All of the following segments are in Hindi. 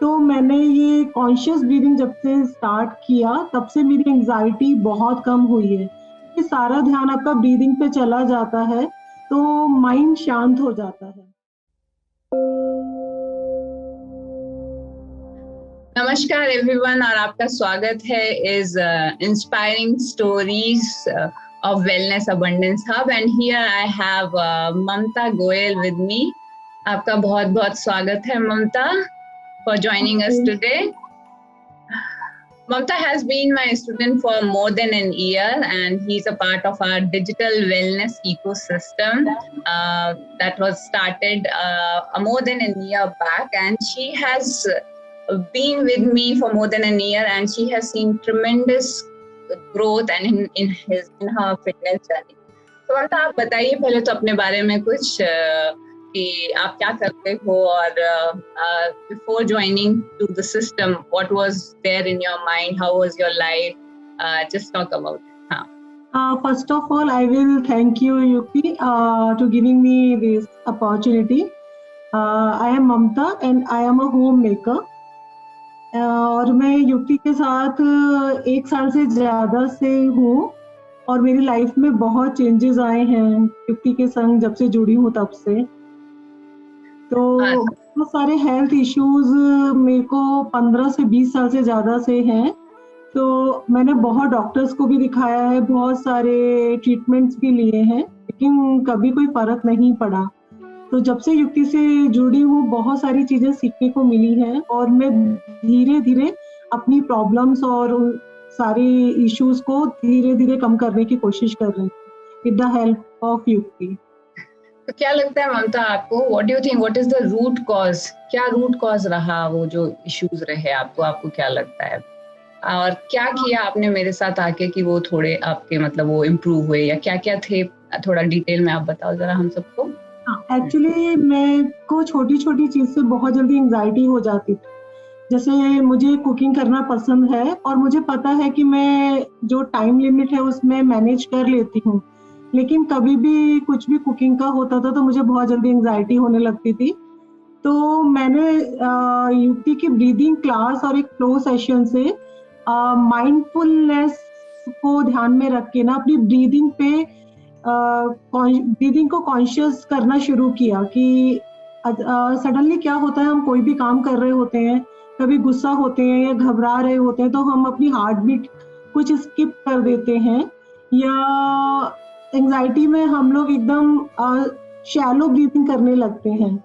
तो मैंने ये कॉन्शियस ब्रीदिंग जब से स्टार्ट किया तब से मेरी एंग्जाइटी बहुत कम हुई है। ये सारा ध्यान आपका ब्रीदिंग पे चला जाता है तो माइंड शांत हो जाता है। नमस्कार एवरीवन और आपका स्वागत है इस inspiring stories of Wellness Abundance Hub and here I have Mamta Goyal with me. आपका बहुत बहुत स्वागत है Mamta for joining us today. Mamta has been my student for more than an year and he's a part of our digital wellness ecosystem that was started more than a year back, and she has been with me for more than a year and she has seen tremendous growth and in her fitness journey. So Mamta, आप बताइए पहले तो अपने बारे में कुछ कि आप क्या करते हो और before joining to the system, what was there in your mind? How was your life? Just talk about it. First of all, I will thank you, Yukti, to giving me this opportunity. I am Mamta and I am a homemaker. और मैं युक्ति के साथ 1 साल से ज़्यादा से हूँ और मेरी लाइफ में बहुत चेंजेस आए हैं युक्ति के संग जब से जुड़ी हूँ तब से। तो बहुत सारे हेल्थ इश्यूज मेरे को 15 से 20 साल से ज़्यादा से हैं। तो मैंने बहुत डॉक्टर्स को भी दिखाया है, बहुत सारे ट्रीटमेंट्स भी लिए हैं, लेकिन कभी कोई फ़र्क नहीं पड़ा। तो जब से युक्ति से जुड़ी हूँ बहुत सारी चीज़ें सीखने को मिली हैं और मैं धीरे-धीरे अपनी प्रॉब्लम्स और सारे इश्यूज को धीरे-धीरे कम करने की कोशिश कर रही हूँ विद द हेल्प ऑफ युक्ति। तो क्या लगता है ममता आपको, what do you think, what is the root cause? क्या रूट कॉज रहा वो जो इश्यूज रहे आपको क्या लगता है? और क्या किया आपने मेरे साथ आके कि वो थोड़े आपके मतलब वो इम्प्रूव हुए, या क्या थे? थोड़ा डिटेल में आप बताओ जरा हम सबको। एक्चुअली मैं को छोटी-छोटी चीज़ से बहुत जल्दी एंग्जाइटी हो जाती थी। जैसे मुझे कुकिंग करना पसंद है और मुझे पता है कि मैं जो टाइम लिमिट है उसमें मैनेज कर लेती हूँ, लेकिन कभी भी कुछ भी कुकिंग का होता था तो मुझे बहुत जल्दी एंग्जाइटी होने लगती थी। तो मैंने युक्ति की ब्रीदिंग क्लास और एक फ्लो सेशन से माइंडफुलनेस को ध्यान में रख के ना अपनी ब्रीदिंग पे ब्रीदिंग को कॉन्शियस करना शुरू किया कि सडनली क्या होता है, हम कोई भी काम कर रहे होते हैं, कभी गुस्सा होते हैं या घबरा रहे होते हैं तो हम अपनी हार्ट बीट कुछ स्किप कर देते हैं, या एंजाइटी में हम लोग एकदम शैलो ब्रीदिंग करने लगते हैं।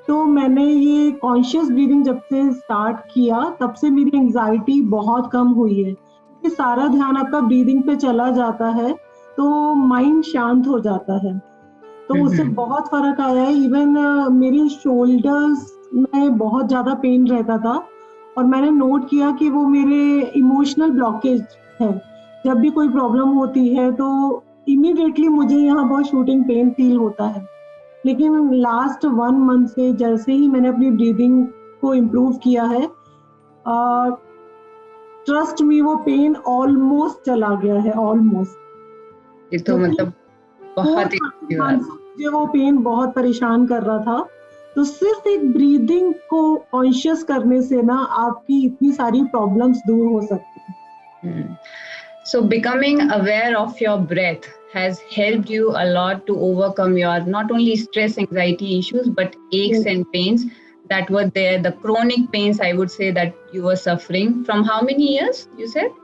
तो मैंने ये कॉन्शियस ब्रीदिंग जब से स्टार्ट किया तब से मेरी एंजाइटी बहुत कम हुई है। ये सारा ध्यान आपका ब्रीदिंग पे चला जाता है तो माइंड शांत हो जाता है। तो उससे बहुत फर्क आया है। इवन मेरे शोल्डर्स में बहुत ज़्यादा पेन रहता था और मैंने नोट किया कि वो मेरे इमोशनल ब्लॉकेज है। जब भी कोई प्रॉब्लम होती है तो इमीडिएटली मुझे यहाँ बहुत शूटिंग पेन फील होता है, लेकिन लास्ट 1 मंथ से जैसे ही मैंने अपनी ब्रीदिंग को इम्प्रूव किया है, ट्रस्ट मी वो पेन ऑलमोस्ट चला गया है, ऑलमोस्ट। ये तो मतलब बहुत ही मुझे वो पेन बहुत परेशान कर रहा था, तो सिर्फ एक ब्रीदिंग को कॉन्शियस करने से ना आपकी इतनी सारी प्रॉब्लम्स दूर हो सकती हैं। So becoming aware of your breath has helped you a lot to overcome your not only stress, anxiety issues, but aches and pains that were there, the chronic pains I would say that you were suffering from. How many years you said?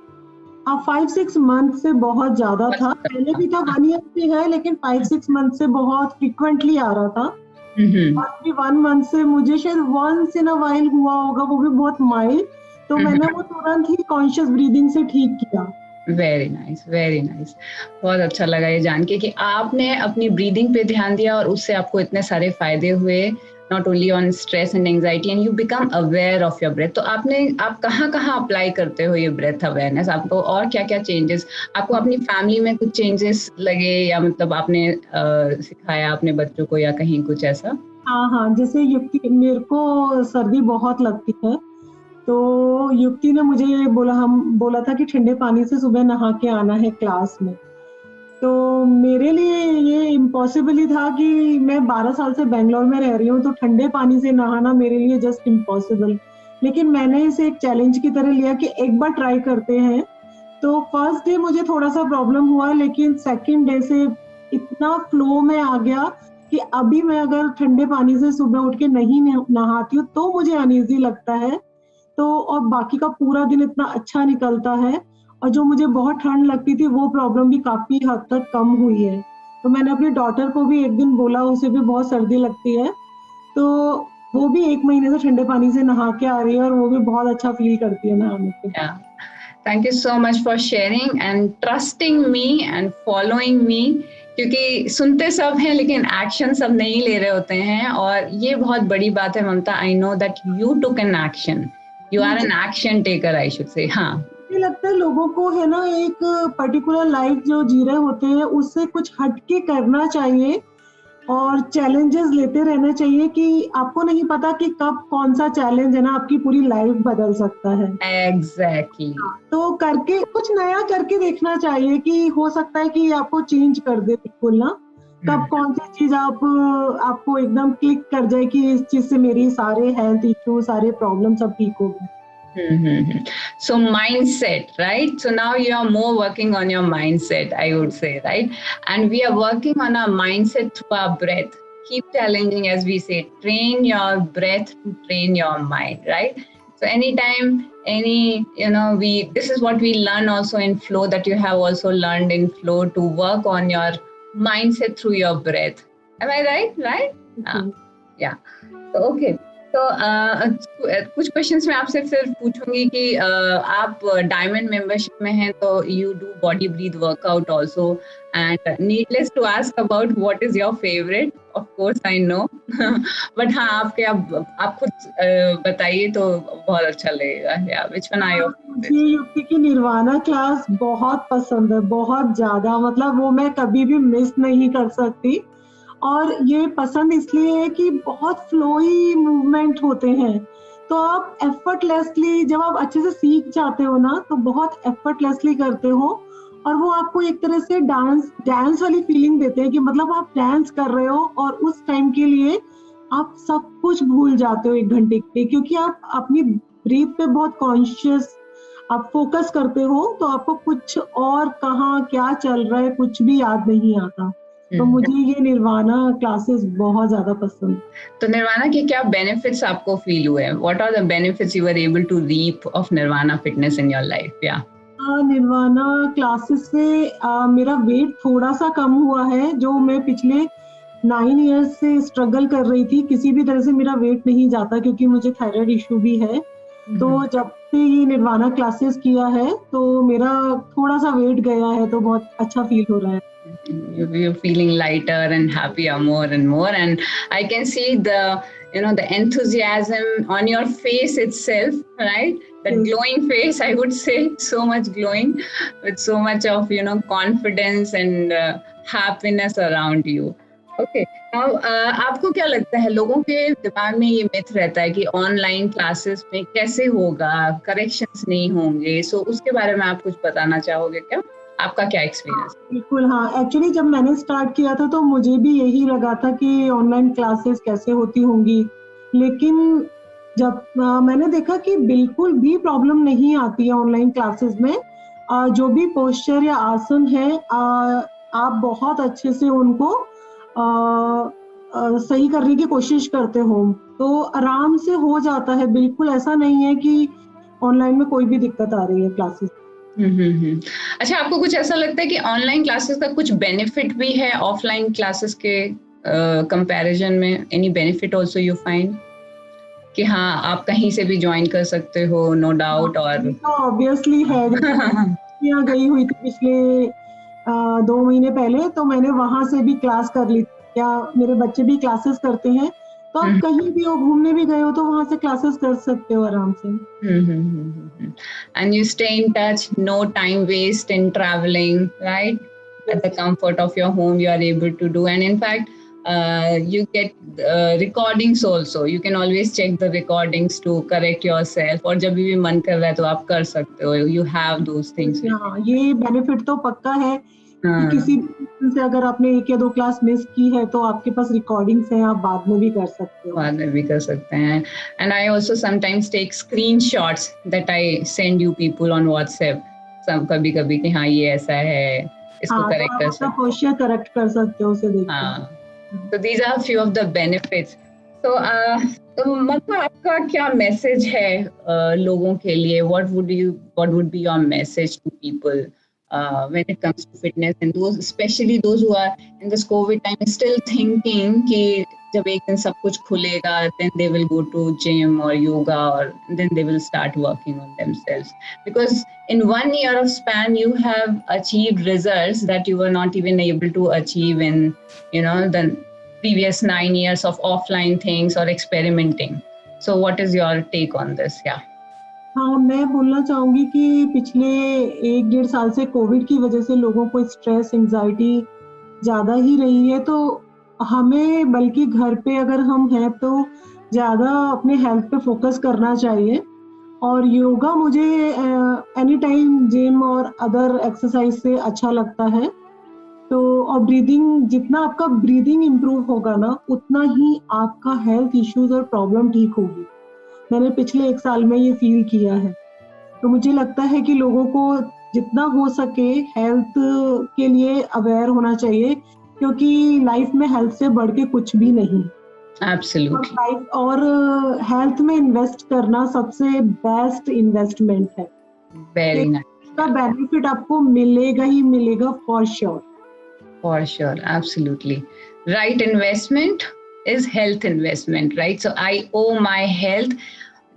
5-6 month से बहुत ज्यादा था। पहले भी था 1 ईयर से है, लेकिन 5-6 मंथ से बहुत फ्रीक्वेंटली आ रहा था। और अभी 1 मंथ से मुझे शायद वंस इन अ वाइल हुआ होगा, वो भी बहुत माइल्ड। तो मैंने वो तुरंत ही कॉन्शियस ब्रीदिंग से ठीक किया। Very nice, very nice. बहुत अच्छा लगा ये जान के कि आपने अपनी ब्रीदिंग पे ध्यान दिया और उससे आपको इतने सारे फायदे हुए, not only on stress and anxiety, and you become aware of your breath. तो आप कहाँ अप्लाई करते हो ये breath awareness? आपको और क्या चेंजेस, आपको अपनी फैमिली में कुछ चेंजेस लगे, या मतलब आपने सिखाया अपने बच्चों को या कहीं कुछ ऐसा? हाँ, जैसे युक्ति, मेरे को सर्दी बहुत लगती है, तो युक्ति ने मुझे बोला था कि ठंडे पानी से सुबह नहा के आना है क्लास में। तो मेरे लिए ये इम्पॉसिबल ही था कि मैं 12 साल से बेंगलोर में रह रही हूँ, तो ठंडे पानी से नहाना मेरे लिए जस्ट इम्पॉसिबल। लेकिन मैंने इसे एक चैलेंज की तरह लिया कि एक बार ट्राई करते हैं। तो फर्स्ट डे मुझे थोड़ा सा प्रॉब्लम हुआ, लेकिन सेकंड डे से इतना फ्लो में आ गया कि अभी मैं अगर ठंडे पानी से सुबह उठ के नहीं नहाती हूँ तो मुझे अनईजी लगता है। तो और बाकी का पूरा दिन इतना अच्छा निकलता है, और जो मुझे बहुत ठंड लगती थी वो प्रॉब्लम भी काफी हद तक कम हुई है। तो मैंने अपनी डॉटर को भी एक दिन बोला, उसे भी बहुत सर्दी लगती है, तो वो भी 1 महीने से ठंडे पानी से नहा के आ रही है, और वो भी बहुत अच्छा फील करती है नहाने के। Yeah. Thank you so much for sharing and trusting me and following me. क्योंकि सुनते सब हैं लेकिन एक्शन सब नहीं ले रहे होते हैं, और ये बहुत बड़ी बात है Mamata. I know that you took an action, you are an action taker, I should say. हाँ, मुझे लगता है लोगों को है ना, एक पर्टिकुलर लाइफ जो जी रहे होते हैं उससे कुछ हटके करना चाहिए और चैलेंजेस लेते रहना चाहिए, कि आपको नहीं पता कि कब कौन सा चैलेंज है ना आपकी पूरी लाइफ बदल सकता है। एग्जैक्टली. तो करके कुछ नया करके देखना चाहिए, कि हो सकता है कि आपको चेंज कर दे बिल्कुल ना, कब कौन सी चीज आपको एकदम क्लिक कर जाए कि इस चीज से मेरी सारे हेल्थ इश्यू, सारे प्रॉब्लम सब ठीक हो गए। So mindset, right? So now you are more working on your mindset, I would say, right? And we are working on our mindset through our breath. Keep challenging, as we say, train your breath to train your mind, right? So anytime, this is what we learn also in flow, that you have also learned in flow, to work on your mindset through your breath. Am I right? Right? Yeah. So, okay. तो कुछ क्वेश्चंस मैं आपसे फिर पूछूंगी कि आप डायमंड मेंबरशिप में हैं, तो you do body breath workout also, and needless to ask about what is your favourite. Of course I know, but हाँ, आप खुद बताइए तो बहुत अच्छा लगेगा. या which one are your favourite? मुझे युक्ति की निर्वाणा क्लास बहुत पसंद है, बहुत ज्यादा, मतलब वो मैं कभी भी मिस नहीं कर सकती। और ये पसंद इसलिए है कि बहुत फ्लोई मूवमेंट होते हैं, तो आप एफर्टलेसली, जब आप अच्छे से सीख जाते हो ना, तो बहुत एफर्टलेसली करते हो, और वो आपको एक तरह से डांस वाली फीलिंग देते हैं, कि मतलब आप डांस कर रहे हो और उस टाइम के लिए आप सब कुछ भूल जाते हो 1 घंटे के लिए, क्योंकि आप अपनी ब्रीथ पे बहुत कॉन्शियस आप फोकस करते हो, तो आपको कुछ और कहाँ क्या चल रहा है कुछ भी याद नहीं आता। तो मुझे ये निर्वाणा क्लासेस बहुत ज्यादा पसंद। तो निर्वाणा के क्या बेनिफिट्स आपको फील हुए? What are the benefits you were able to reap of Nirvana fitness in your life? या निर्वाणा क्लासेस से मेरा वेट थोड़ा सा कम हुआ है, जो मैं पिछले 9 इयर्स से स्ट्रगल कर रही थी, किसी भी तरह से मेरा वेट नहीं जाता, क्योंकि मुझे थायराइड इशू भी है। तो जब से ये निर्वाणा क्लासेस किया है तो मेरा थोड़ा सा वेट गया है, तो बहुत अच्छा फील हो रहा है। You're feeling lighter and happier more and more, and I can see the enthusiasm on your face itself, right? That glowing face, I would say, so much glowing, with so much of confidence and happiness around you. Okay, now आपको क्या लगता है, लोगों के दिमाग में ये मिथ रहता है कि ऑनलाइन क्लासेस में कैसे होगा, करेक्शंस नहीं होंगे, सो उसके बारे में आप कुछ बताना चाहोगे क्या? आपका क्या एक्सपीरियंस? बिल्कुल, हाँ, एक्चुअली जब मैंने स्टार्ट किया था तो मुझे भी यही लगा था कि ऑनलाइन क्लासेस कैसे होती होंगी, लेकिन जब मैंने देखा कि बिल्कुल भी प्रॉब्लम नहीं आती है ऑनलाइन क्लासेस में। जो भी पोस्चर या आसन है, आप बहुत अच्छे से उनको सही करने की कोशिश करते हो, तो आराम से हो जाता है। बिल्कुल ऐसा नहीं है कि ऑनलाइन में कोई भी दिक्कत आ रही है क्लासेस। अच्छा, आपको कुछ ऐसा लगता है कि ऑनलाइन क्लासेस का कुछ बेनिफिट भी है ऑफलाइन क्लासेस के कंपैरिजन में? Any benefit also you find कि हाँ, आप कहीं से भी ज्वाइन कर सकते हो, नो डाउट? और ऑब्वियसली है, यहाँ गई हुई थी पिछले 2 महीने पहले, तो मैंने वहां से भी क्लास कर ली, या मेरे बच्चे भी क्लासेस करते हैं, तो आप कहीं भी हो, घूमने भी गए हो, तो वहां से क्लासेस कर सकते हो आराम से। And you stay in touch, no time waste in traveling, right? At the comfort of your home, you are able to do. And in fact, you get recordings also. You can always check the recordings to correct yourself. और जब भी मन कर रहा है तो आप कर सकते हो. You have those things. हाँ, ये बेनिफिट तो पक्का है हाँ, किसी भी reason से अगर आपने 1 या 2 क्लास मिस की है तो आपके पास रिकॉर्डिंग्स हैं, आप बाद में भी कर सकते हो। बाद में भी कर सकते हैं. And I also sometimes take screenshots that I send you people on WhatsApp. सब कभी-कभी कि हाँ ये ऐसा है, इसको हाँ, तो करेक्ट आप कर अपना सकते. पोस्चर करेक्ट कर सकते हो उसे देख के। हाँ. So these are few of the benefits. So तो मतलब आपका क्या मैसेज है लोगों के लिए? What would be your message to people when it comes to fitness, and those, especially those who are in this COVID time still thinking कि जब एक दिन सब कुछ खुलेगा, then they will go to gym or yoga, or then they will start working on themselves, because in 1 year of span you have achieved results that you were not even able to achieve in the previous 9 years of offline things or experimenting. So what is your take on this? Yeah. हाँ, मैं बोलना चाहूँगी कि पिछले 1 डेढ़ साल से कोविड की वजह से लोगों को स्ट्रेस, एंग्ज़ायटी ज़्यादा ही रही है, तो हमें बल्कि घर पे अगर हम हैं तो ज़्यादा अपने हेल्थ पे फ़ोकस करना चाहिए। और योगा मुझे एनी टाइम जिम और अदर एक्सरसाइज़ से अच्छा लगता है। तो और ब्रीदिंग, जितना आपका ब्रीदिंग इम्प्रूव होगा ना, उतना ही आपका हेल्थ इश्यूज़ और प्रॉब्लम ठीक होगी। मैंने पिछले 1 साल में ये फ़ील किया है। तो मुझे लगता है कि लोगों को जितना हो सके हेल्थ के लिए अवेयर होना चाहिए, क्योंकि लाइफ में हेल्थ से बढ़ के कुछ भी नहीं। Absolutely. और हेल्थ में इन्वेस्ट करना सबसे बेस्ट इन्वेस्टमेंट है। Very nice. इसका बेनिफिट आपको मिलेगा ही मिलेगा for sure. For sure, absolutely. Right investment is health investment, right? So I owe my health.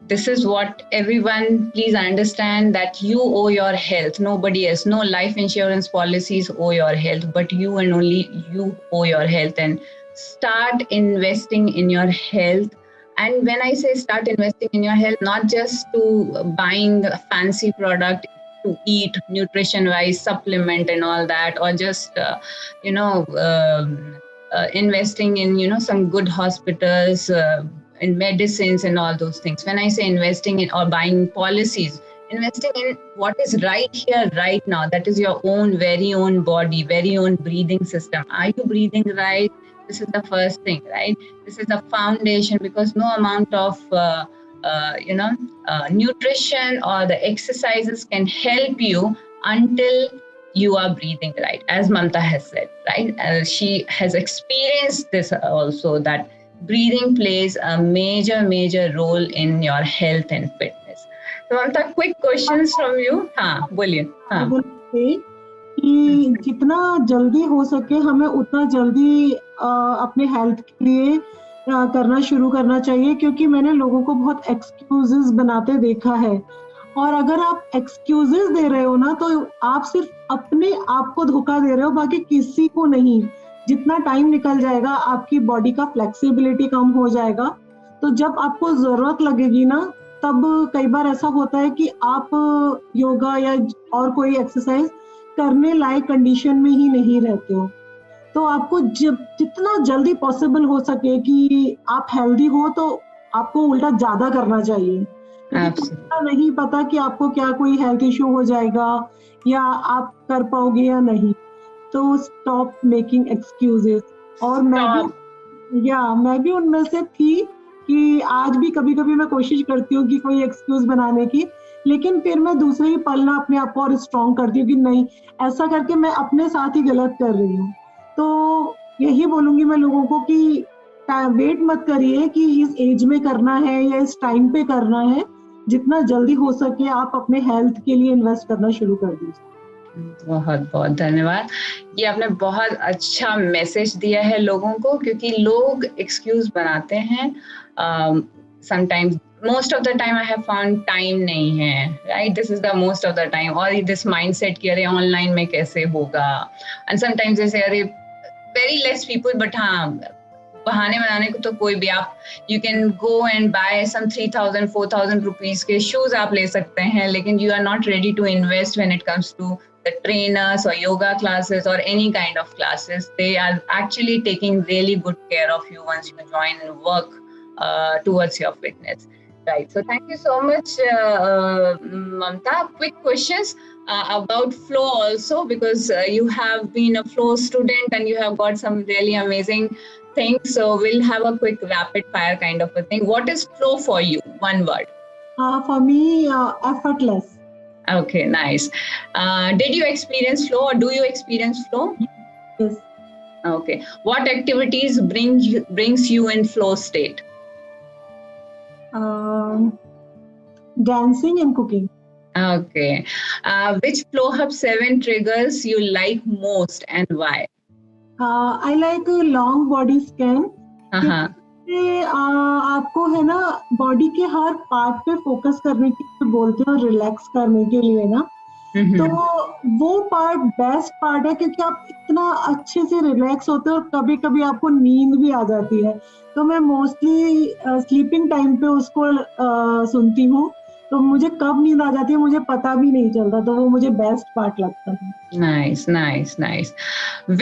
This is what everyone, please understand that you owe your health. Nobody else. No life insurance policies owe your health, but you and only you owe your health. And start investing in your health. And when I say start investing in your health, not just to buying a fancy product to eat nutrition wise, supplement and all that, or just investing in some good hospitals, in medicines and all those things. When I say investing in or buying policies, investing in what is right here, right now, that is your own very own body, very own breathing system. Are you breathing right? This is the first thing, right? This is the foundation, because no amount of nutrition or the exercises can help you until you are breathing right, as Mamta has said, right? She has experienced this also, that breathing plays a major role in your health and fitness. So Mamta, quick questions from you. हाँ, बोलिए. हाँ. कि जितना जल्दी हो सके हमें उतना जल्दी अपने हेल्थ के लिए करना शुरू करना चाहिए, क्योंकि मैंने लोगों को बहुत एक्सक्यूजेस बनाते देखा है। और अगर आप एक्सक्यूजेस दे रहे हो ना, तो आप सिर्फ अपने आप को धोखा दे रहे हो, बाकी किसी को नहीं। जितना टाइम निकल जाएगा आपकी बॉडी का फ्लेक्सिबिलिटी कम हो जाएगा, तो जब आपको जरूरत लगेगी ना, तब कई बार ऐसा होता है कि आप योगा या और कोई एक्सरसाइज करने लायक कंडीशन में ही नहीं रहते हो। तो आपको जितना जल्दी पॉसिबल हो सके कि आप हेल्दी हो, तो आपको उल्टा ज्यादा करना चाहिए। नहीं पता कि आपको क्या कोई हेल्थ इश्यू हो जाएगा या आप कर पाओगे या नहीं। तो स्टॉप मेकिंग एक्सक्यूजेस। और मैं भी उनमें से थी कि आज भी कभी-कभी मैं कोशिश करती हूँ कि कोई एक्सक्यूज बनाने की, लेकिन फिर मैं दूसरे ही पल ना अपने आप को और स्ट्रॉन्ग करती हूँ कि नहीं, ऐसा करके मैं अपने साथ ही गलत कर रही हूँ। तो यही बोलूंगी मैं लोगों को कि वेट मत करिए कि इस एज में करना है या इस टाइम पे करना है। जितना जल्दी हो सके आप अपने हेल्थ के लिए इन्वेस्ट करना शुरू कर दीजिए। बहुत बहुत धन्यवाद। ये आपने बहुत अच्छा मैसेज दिया है लोगों को, क्योंकि लोग एक्सक्यूज बनाते हैं। Sometimes, most of the time I have found time नहीं है, right? This is the most of the time. और this mindset कि अरे online में कैसे होगा, and sometimes they say अरे very less people, but हाँ, बहाने बनाने को तो कोई भी आप, you can go and buy some 3,000 4,000 rupees के shoes आप ले सकते हैं, लेकिन you are not ready to invest when it comes to the trainers or yoga classes or any kind of classes. They are actually taking really good care of you once you join and work towards your fitness. Right. So thank you so much, Mamta. Quick questions. about flow also, because you have been a flow student and you have got some really amazing things. So we'll have a quick rapid fire kind of a thing. What is flow for you? One word. For me, effortless. Okay, nice. Did you experience flow or do you experience flow? Yes. Okay. What activities brings you in flow state? Dancing and cooking. Okay. Which Flow Hub 7 triggers you like most and why? I like a long body scan. आपको है ना बॉडी के हर पार्ट पे फोकस करने के लिए बोलते हैं, रिलैक्स करने के लिए ना, तो वो पार्ट बेस्ट पार्ट है क्योंकि आप इतना अच्छे से रिलैक्स होते हो और कभी कभी आपको नींद भी आ जाती है, तो मैं मोस्टली स्लीपिंग टाइम पे उसको सुनती हूँ, तो मुझे कब नींद आ जाती है मुझे पता भी नहीं चलता, तो वो मुझे बेस्ट पार्ट लगता है. Nice, nice, nice.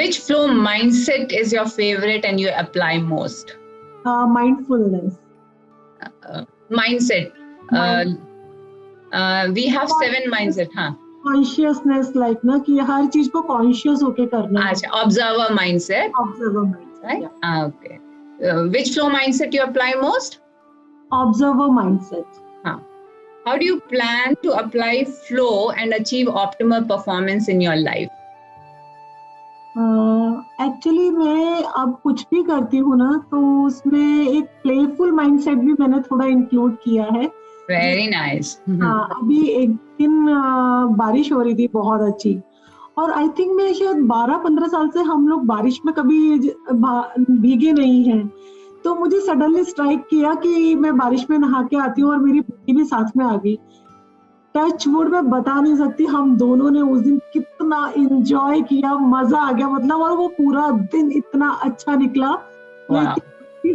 Which flow mindset is your favorite and you apply most? Mindfulness. Mindset. We have 7 mindset, हाँ. Consciousness, like ना कि हर चीज को conscious होके करना. अच्छा, observer mindset. Observer mindset. Right? Yeah. Okay. Which flow mindset you apply most? Observer mindset. हाँ. How do you plan to apply flow and achieve optimal performance in your life? Actually मैं अब कुछ भी करती हूँ ना तो उसमें एक प्लेफुल माइंडसेट भी मैंने थोड़ा इंक्लूड किया है. Very nice. हाँ, अभी एक दिन बारिश हो रही थी बहुत अच्छी, और आई थिंक मैं शायद 12-15 साल से हम लोग बारिश में कभी भीगे नहीं हैं, तो मुझे सडनली स्ट्राइक किया कि मैं बारिश में नहा के आती हूँ और मेरी बेटी भी साथ में आ गई. टच वुड मैं बता नहीं सकती, हम दोनों ने उस दिन कितना एंजॉय किया, मजा आ गया मतलब, और वो पूरा दिन इतना अच्छा निकला.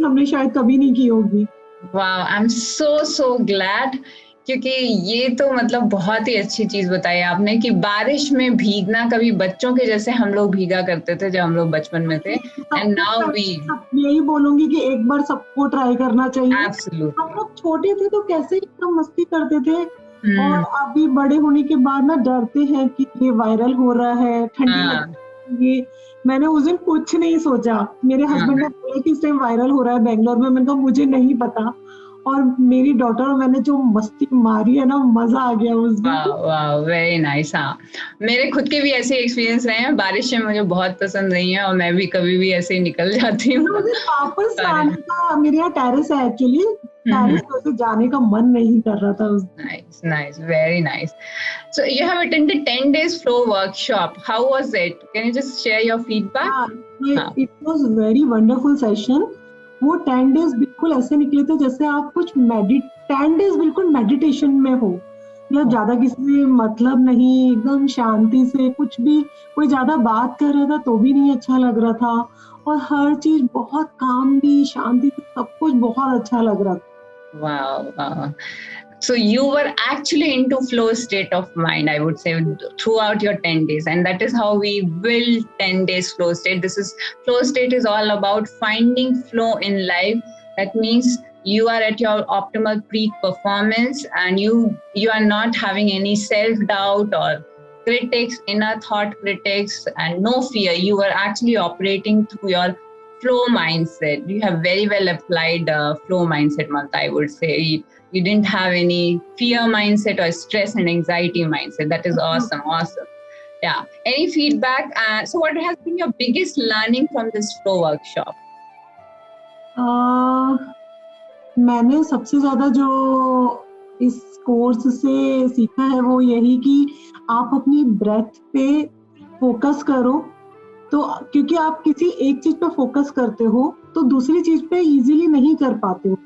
हमने शायद कभी नहीं की होगी. Wow, I am so glad, क्योंकि ये तो मतलब बहुत ही अच्छी चीज बताई आपने कि बारिश में भीगना, कभी बच्चों के जैसे हम लोग भीगा करते थे जब हम लोग बचपन में थे, एंड नाउ वी. यही बोलूंगी कि एक बार सबको ट्राई करना चाहिए. एब्सोल्युटली. हम लोग छोटे थे तो कैसे इतना मस्ती करते थे, और अभी बड़े होने के बाद ना डरते हैं कि ये वायरल हो रहा है, ठंडी ये. मैंने उस दिन कुछ नहीं सोचा, मेरे हस्बैंड ने बोला कि इस टाइम वायरल हो रहा है बेंगलोर में, मैंने कहा मुझे नहीं पता, और मेरी डॉटर और मैंने जो मस्ती मारी है ना, मजा आ गया उस दिन. वाह, वेरी नाइस. हाँ, मेरे खुद के भी ऐसे एक्सपीरियंस रहे हैं. बारिश में मुझे बहुत पसंद नहीं है और मैं भी कभी भी ऐसे ही निकल जाती हूँ. वापस आने का, मेरे यहाँ टेरेस है एक्चुअली, टेरेस पे जाने का मन नहीं कर रहा था उस. Nice, very nice. So you have attended 10 days flow workshop. How was it? Can you just share your feedback? It was very wonderful session. वो 10 days बिल्कुल ऐसे निकले थे जैसे आप कुछ 10 days बिल्कुल मेडिटेशन में हो, मतलब ज्यादा किसी मतलब नहीं, एकदम शांति से, कुछ भी कोई ज्यादा बात कर रहा था तो भी नहीं अच्छा लग रहा था, और हर चीज बहुत कामली, शांति से, सब कुछ बहुत अच्छा लग रहा था. Wow. So you were actually into flow state of mind, I would say, throughout your 10 days. And that is how we build 10 days flow state. Flow state is all about finding flow in life. That means you are at your optimal peak performance and you are not having any self-doubt or critics, inner thought critics, and no fear. You are actually operating through your flow mindset. You have very well applied flow mindset, Mamta, I would say. You didn't have any fear mindset or stress and anxiety mindset. That is awesome. Yeah. Any feedback? So what has been your biggest learning from this flow workshop? मैंने सबसे ज्यादा जो इस कोर्स से सीखा है वो यही कि आप अपनी ब्रेथ पे फोकस करो, तो क्योंकि आप किसी एक चीज पे फोकस करते हो तो दूसरी चीज पे इजीली नहीं कर पाते हो.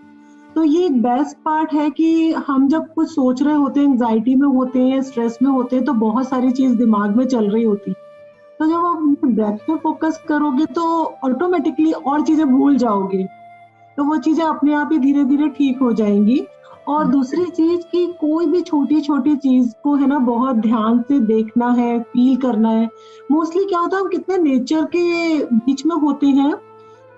तो ये एक बेस्ट पार्ट है कि हम जब कुछ सोच रहे होते हैं, एंजाइटी में होते हैं, स्ट्रेस में होते हैं, तो बहुत सारी चीज दिमाग में चल रही होती, तो जब आप ब्रेथ पे फोकस करोगे तो ऑटोमेटिकली और चीजें भूल जाओगे, तो वो चीजें अपने आप ही धीरे धीरे ठीक हो जाएंगी. और दूसरी चीज कि कोई भी छोटी छोटी चीज को है ना बहुत ध्यान से देखना है, फील करना है. मोस्टली क्या होता है, हम कितने नेचर के बीच में होते हैं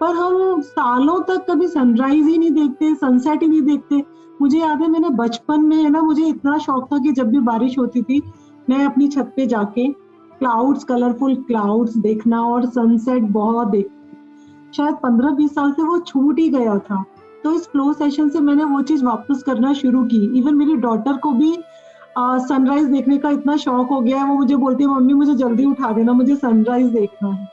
पर हम सालों तक कभी सनराइज ही नहीं देखते, सनसेट ही नहीं देखते. मुझे याद है मैंने बचपन में है ना, मुझे इतना शौक था कि जब भी बारिश होती थी मैं अपनी छत पे जाके क्लाउड्स, कलरफुल क्लाउड्स देखना और सनसेट बहुत देख, शायद 15-20 साल से वो छूट ही गया था। तो इस फ्लो सेशन से मैंने वो चीज़ वापस करना शुरू की। इवन मेरी डॉटर को भी सनराइज देखने का इतना शौक हो गया है, वो मुझे बोलती है मम्मी मुझे जल्दी उठा देना, मुझे सनराइज देखना है।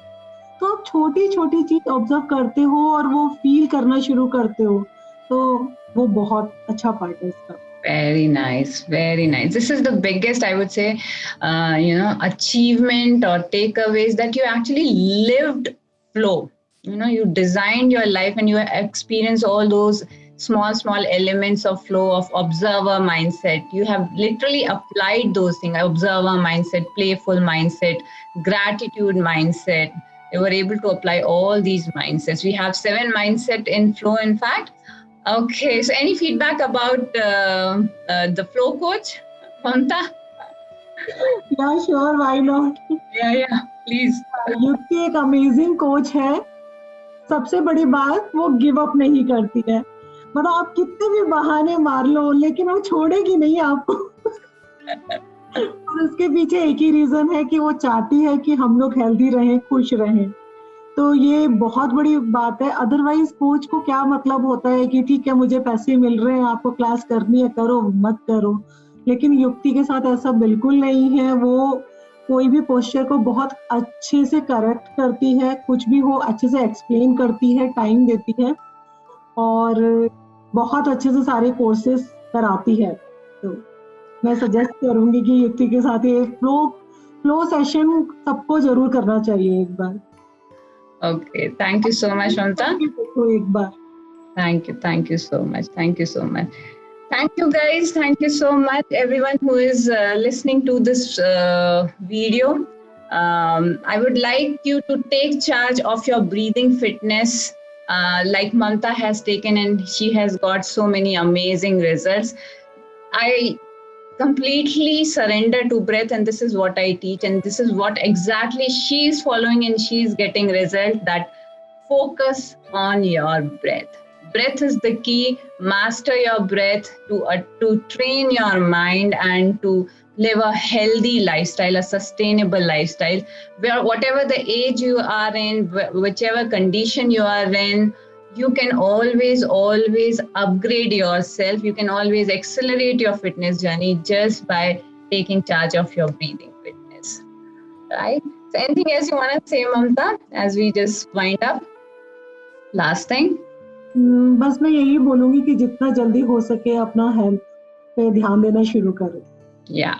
तो आप छोटी छोटी चीज ऑब्जर्व करते हो और वो फील करना शुरू करते हो, तो वो बहुत अच्छा पार्ट है इसका। Very nice, very nice. This is the biggest, I would say, achievement or takeaways, that you actually lived flow. You designed your life and you experienced all those small elements of flow, of observer mindset. You have literally applied those things: observer mindset, playful mindset, gratitude mindset. You were able to apply all these mindsets. We have 7 mindset in flow, in fact. Okay, so any feedback about the flow coach, Mamta? Yeah, sure, why not? Yeah, please. युक्ति एक अमेजिंग कोच है। सबसे बड़ी बात, वो गिव अप नहीं करती है। मतलब आप कितने भी बहाने मार लो, लेकिन वो छोड़ेगी नहीं आपको। और उसके पीछे एक ही रीजन है कि वो चाहती है कि हम लोग हेल्दी रहें, खुश रहें। तो ये बहुत बड़ी बात है। अदरवाइज कोच को क्या मतलब होता है कि ठीक है मुझे पैसे मिल रहे हैं, आपको क्लास करनी है करो, मत करो। लेकिन युक्ति के साथ ऐसा बिल्कुल नहीं है। वो कोई भी पोस्चर को बहुत अच्छे से करेक्ट करती है, कुछ भी हो अच्छे से एक्सप्लेन करती है, टाइम देती है और बहुत अच्छे से सारे कोर्सेज कराती है। तो मैं सजेस्ट करूंगी कि युक्ति के साथ ये फ्लो सेशन सबको जरूर करना चाहिए एक बार। Okay, thank you so much, Mamta. Thank you so much. Thank you, guys. Thank you so much, everyone who is listening to this video. I would like you to take charge of your breathing fitness, like Mamta has taken, and she has got so many amazing results. I completely surrender to breath, and this is what I teach, and this is what exactly she is following, and she is getting result. That focus on your breath is the key. Master your breath to train your mind and to live a healthy lifestyle, a sustainable lifestyle, where whatever the age you are in, whichever condition you are in, you can always upgrade yourself. You can always accelerate your fitness journey just by taking charge of your breathing fitness, right? So anything else you want to say, Mamta, as we just wind up? Last thing? बस मैं यही बोलूंगी कि जितना जल्दी हो सके अपना हेल्थ पे ध्यान देना शुरू करें। Yeah.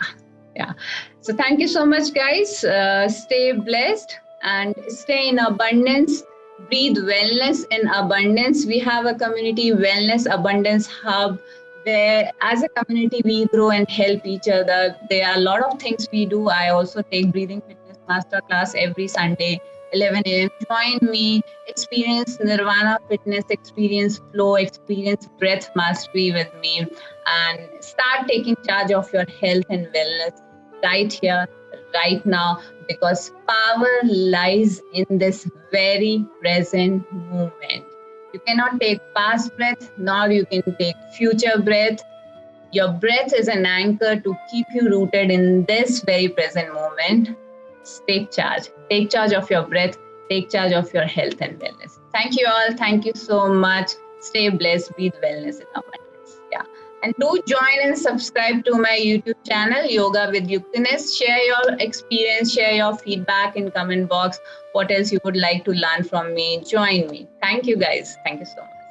So thank you so much, guys. Stay blessed and stay in abundance. Breathe wellness in abundance. We have a community wellness abundance hub where as a community we grow and help each other. There are a lot of things we do. I also take breathing fitness masterclass every Sunday, 11 a.m. Join me, experience Nirvana fitness, experience flow, experience breath mastery with me, and start taking charge of your health and wellness right here, right now, because power lies in this very present moment. You cannot take past breath, nor you can take future breath. Your breath is an anchor to keep you rooted in this very present moment. Take charge of your breath, take charge of your health and wellness. Thank you all. Thank you so much. Stay blessed, breathe wellness in abundance. Yeah. And do join and subscribe to my YouTube channel, Yoga with Yuktines. Share your experience, share your feedback in comment box. What else you would like to learn from me? Join me. Thank you, guys. Thank you so much.